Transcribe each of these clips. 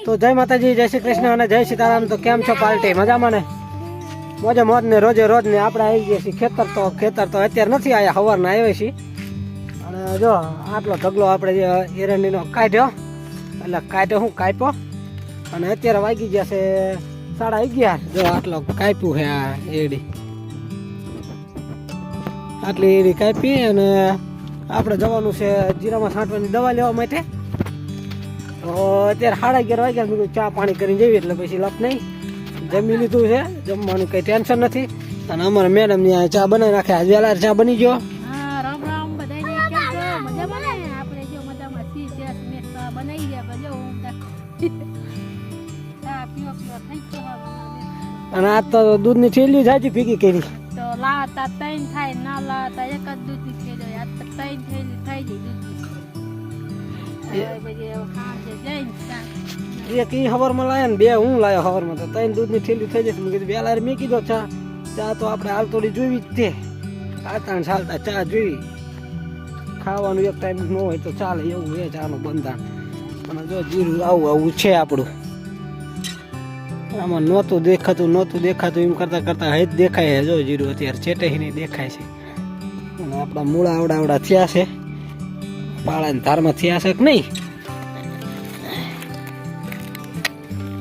તો જય માતાજી, જય શ્રી કૃષ્ણ અને જય સીતારામ। તો કેમ છો પાર્ટી? મજામાં ને? મોજે મોજ ને રોજે રોજ ને આપણે આવી ગયા છીએ ખેતર તો અત્યારે નથી આવ્યા, સવારના આવ્યા છીએ। અને જો આટલો ઢગલો આપણે જે એરંડીનો કાઢ્યો, એટલે કાપ્યો અને અત્યારે વાગી ગયા છે 11:30। જો આટલો કાપ્યું છે આ એરડી, આટલી એરડી કાપી અને આપણે જવાનું છે જીરામાં છાંટવાની દવા લેવા માટે। તો અત્યારે 11:30 વાગ્યા, મેં ચા પાણી કરીને જઈએ એટલે પછી લપ નહીં। જમી લીધું છે, જમવાનું કંઈ ટેન્શન નથી। અને અમારા મેડમ ની ચા બનાવી નાખે, આજ વહેલા ચા બની ગયો। અને આ તો દૂધની થેલી જાજી ભેગી કરી, તો લાવતા 3 થાય, ના લાવતા એક જ દૂધની થેલી, આ તો 3 થેલી થઈ ગઈ। એક ઈ હવારમાં લાયા ને 2 હું લાયો હવારમાં, તો 3 દૂધની થેલી થઈ જશે। મેં કીધું વહેલા મેં કીધો ચા તો આપણે હાલ થોડી જોવી જ તે, ચાલતા ચા જોઈ। ખાવાનું એક ટાઈમ ન હોય તો ચાલે, એવું એ ચાનું બંધાણ। અને જો જીરું આવું છે આપણું, આમાં નહોતું દેખાતું એમ કરતા હજ દેખાય છે। જો જીરું અત્યારે ચેટે નહીં દેખાય છે। અને આપણા મૂળા આવડા થયા છે, પાળાની ધારમાં થયા છે કે નહીં?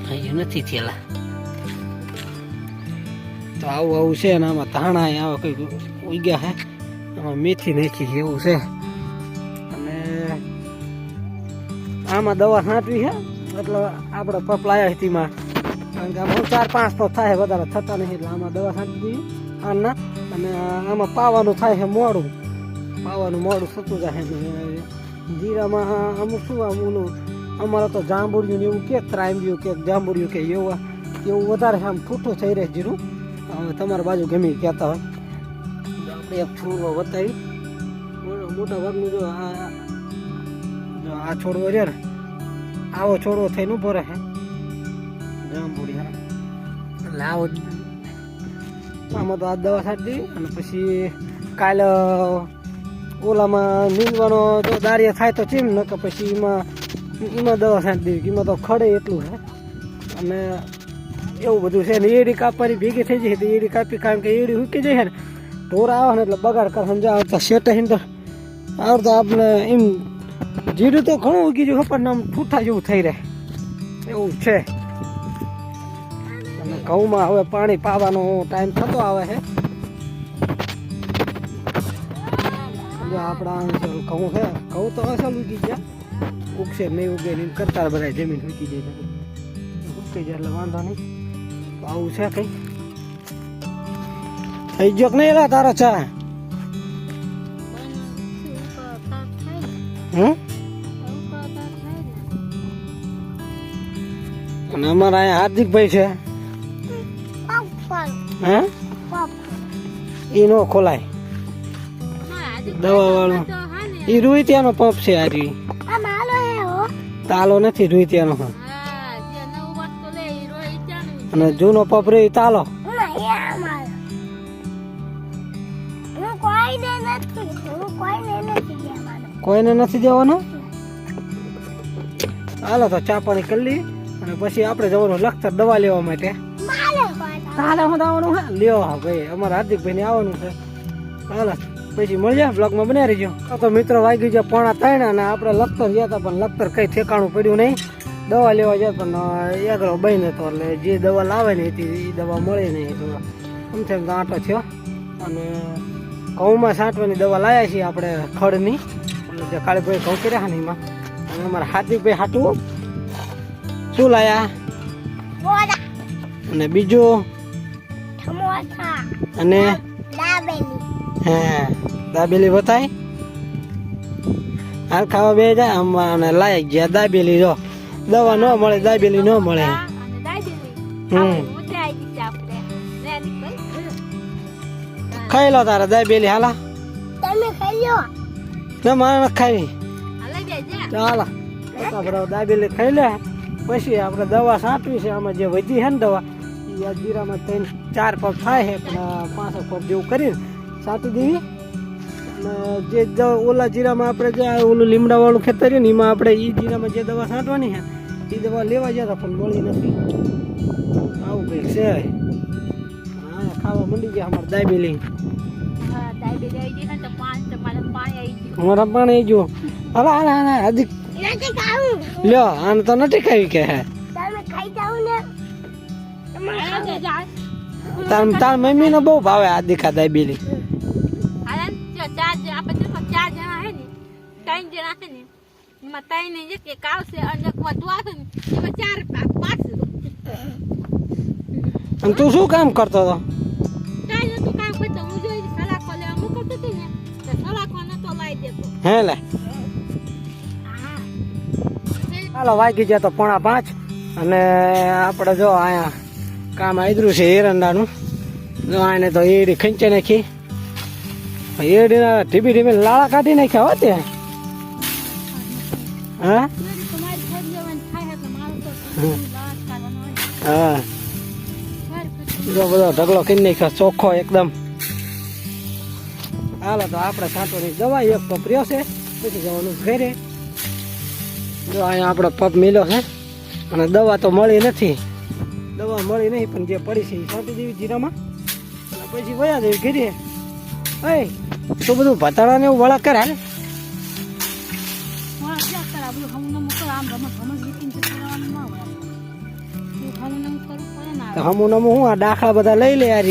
અહીંયા નથી થયેલા, તો આવું છે ને આમાં ધાણા આવા કંઈક ઉગ્યા છે, આમાં મેથી નાખી એવું છે। અને આમાં દવા છાંટવી છે, એટલે આપણે પપ લાયા તેમાં, કારણ કે આમાં 4-5 પપ થાય, વધારે થતા નહીં, એટલે આમાં દવા છાંટી દીધી આના। અને આમાં પાવાનું થાય છે મોડું થતું જાય। જીરામાં અમુક શું ઓલું અમારે તો જાંબુડિયું એવું કે ત્રાંબ્યું કે જાંબુડિયું કે એવું વધારે આમ ઠૂઠું થઈ રહે જીરું। હવે તમારી બાજુ ગમે કહેતા હોય, આપણે એક છોડવો બતાવી મોટા ભાગનું। જો આ છોડવો છે ને, આવો છોડવો થઈને ઉભો રહે જાંબુડિયા, એટલે આવો આમાં તો આ દવા છાંટી દીધી। અને પછી કાલે ઓલામાં નીંદવાનો જો દારિયા થાય તો ચીમ, નકર પછી એમાં દવા છાંટી દીધી, એમાં તો ખડે એટલું છે। અને એવું બધું છે ને, એડી કાપવાની ભેગી થઈ જાય તો એડી કાપી, કારણ કે એડી મૂકી જાય ને ઢોરા આવે ને એટલે બગાડ કર સમજા આવતા શેટે તો આવડતા આપણે એમ જીરું તો ઘણું ઉગી ગયું, પણ આમ ઠૂઠા જેવું થઈ રહે એવું છે। અને ઘઉંમાં હવે પાણી પાવાનો ટાઈમ થતો આવે છે। આપણા ઘઉં છે, ઘઉં તો અસલ ઉગી ગયા, ઉગશે નહીં ઉગે નહીં કરતા બધા જમીન ઉગી જાય, ઉગતી જાય એટલે વાંધો નહીં। આવું છે કઈ થઈ ગયો કે નહીં એલા તારો ચા? અને અમારા અહીંયા હાર્દિકભાઈ છે, એ નો ખોલાય દવા વાળું, એ રૂઈતિયાનો પંપ છે। આ તાલો નથી રૂઈતિયાનો, અને જૂનો પંપ રે તાલો કોઈને નથી દેવાનો। હાલો તો ચા પાણી કરી લઈએ, અને પછી આપણે જવાનું લખતર દવા લેવા માટે। તાલે હું આવવાનું હે લ્યો ભાઈ, અમારા હાર્દિકભાઈ ને આવવાનું છે। હાલો પછી મળીએ, બ્લોગમાં બન્યા રહીજો। તો મિત્રો વાગી ગયા 2:45 અને આપણે લખતર ગયા હતા, પણ લખતર કઈ ઠેકાણું પડ્યું નહીં। દવા લેવા જાય પણ એગરો બન હતો, એટલે જે દવા લાવે ને હતી એ દવા મળે નહીં, તો આમ આંટો થયો। અને ઘઉંમાં છાંટવાની દવા લાવ્યા છીએ આપણે ખડની, એટલે જે કાળીભાઈ ઘઉં કર્યા ને એમાં। અને અમારા હાર્દિકભાઈ હાટું શું લાયા, અને બીજું અને હા દાબેલી બતાય, હાલ ખાવા બે જાય આમાં। અને લાયક ગયા દાબેલી, જો દવા ન મળે દાબેલી ન મળે। ખાઈ લો તારા દાબેલી, હાલા તમે ખાઈ લો ના, મારે નથી ખાવી, ચાલો દાબેલી ખાઈ લે। પછી આપણે દવા છાંટવી છે, આમાં જે વધી છે ને દવા એ જીરામાં 3-4 પગ થાય છે, પણ 5 પગ જેવું કરીને છાંટી દેવી। અને જે ઓલા જીરામાં આપણે જે ઓલું લીમડા વાળું ખેતર ને એમાં આપણે એ જીરામાં જે દવા છાંટવાની છે એ દવા લેવા ગયા હતા પણ મળી નથી. આવું કંઈક છે. હા ખાવા મંડી ગયા અમારે દાબેલી. હા ડાયબિટીસ આવી ગઈ ને તો પાણી આવી ગયું. અમારા પાણી આવી ગયું. હલા હલા હલા હજી નથી ખાવું. લ્યો આને તો નથી ખાવી કે હે તમે ખાઈ જાવ ને. તાર મમ્મી ને બહુ ભાવે આ દીખા દાબેલી. ચાર જણા હે ને 3 જણા છે ને એમાં 3 ને એક આવશે અને વધુ આવશે ને એમાં 4 5. અને તું શું કામ કરતો હતો? કાંઈ નતું કામ કરતો. હું જોઈ સલાખો લેવા મોકલતી હતી ને તો સલાખો નતો લાવી દેતો. હે લે હાલો વાગી ગયા તો 4:30 અને આપણે જો અહીંયા કામ આદરું છે એરંડાનું. જો આને તો એડી ખંચે નાખી. એડીના ધીમી ધીમી લાળા કાઢી નાખ્યા હો તે. હા તમારી ખાઈ લેવાની થાય એટલે મારું તો લાટ કાઢવાનો હોય. હા જો બધો ઢગલો કરી નાખ્યો ચોખ્ખો એકદમ. હાલો તો આપણે સાંટોની દવા એક પપ રહ્યો છે પછી જવાનું ઘરે. જો અહીંયા આપણો પપ મિલ્યો છે અને દવા તો મળી નથી. દવા મળી નહીં પણ જે પડી છે એ છાંટી દેવી જીરામાં અને પછી વયા દેવી ઘરે. એ તો બધું ભતાળાને એવું વળા કરે હાલ. હા ક્યાં કરા બધું હમણાં મોકલ આમ હમણાં વીકીને કરવાનું ના હોય. હું હમણાં કરું પડે ને. તો હમું નમું હું આ દાખલા બધા લઈ લે યાર.